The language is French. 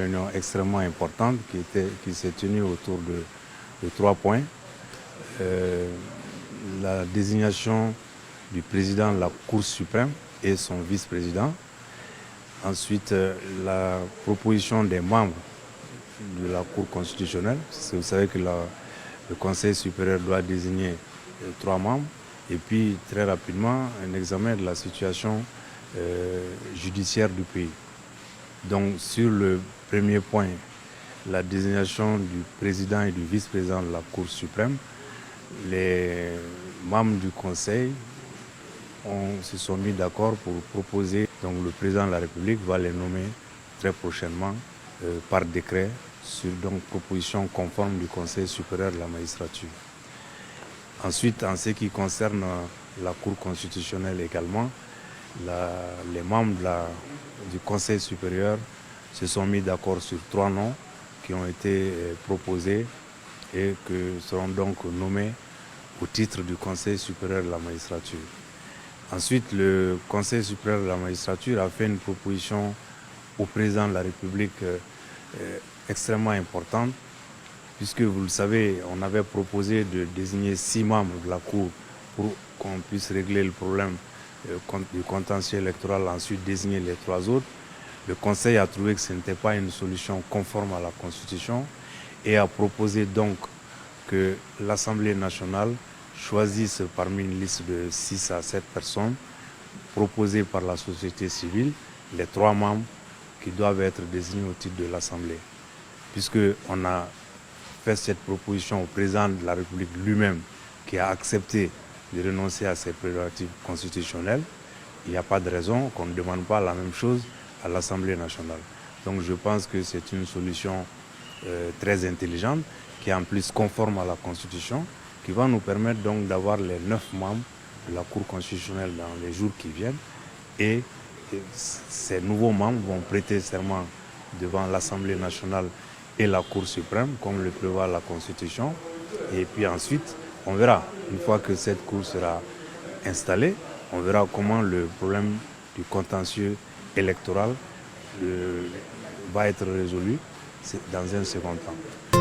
réunion extrêmement importante qui s'est tenue autour de 3 points. La désignation du président de la Cour suprême et son vice-président. Ensuite, la proposition des membres de la Cour constitutionnelle. Vous savez que le Conseil supérieur doit désigner 3 membres. Et puis, très rapidement, un examen de la situation judiciaire du pays. Donc, sur le premier point, la désignation du président et du vice-président de la Cour suprême, les membres du Conseil se sont mis d'accord pour proposer. Donc, le président de la République va les nommer très prochainement par décret sur proposition conforme du Conseil supérieur de la magistrature. Ensuite, en ce qui concerne la Cour constitutionnelle également, les membres du Conseil supérieur se sont mis d'accord sur 3 noms qui ont été proposés et qui seront donc nommés au titre du Conseil supérieur de la magistrature. Ensuite, le Conseil supérieur de la magistrature a fait une proposition au président de la République extrêmement importante, puisque vous le savez, on avait proposé de désigner 6 membres de la Cour pour qu'on puisse régler le problème du contentieux électoral, ensuite désigner les 3 autres. Le Conseil a trouvé que ce n'était pas une solution conforme à la Constitution et a proposé donc que l'Assemblée nationale choisisse parmi une liste de 6 à 7 personnes proposées par la société civile les 3 membres qui doivent être désignés au titre de l'Assemblée. Puisqu'on a fait cette proposition au président de la République lui-même qui a accepté de renoncer à ses prérogatives constitutionnelles, il n'y a pas de raison qu'on ne demande pas la même chose à l'Assemblée nationale. Donc je pense que c'est une solution très intelligente qui est en plus conforme à la Constitution, qui va nous permettre donc d'avoir les 9 membres de la Cour constitutionnelle dans les jours qui viennent. Et ces nouveaux membres vont prêter serment devant l'Assemblée nationale et la Cour suprême, comme le prévoit la Constitution. Et puis ensuite, on verra, une fois que cette Cour sera installée, on verra comment le problème du contentieux électoral va être résolu dans un second temps.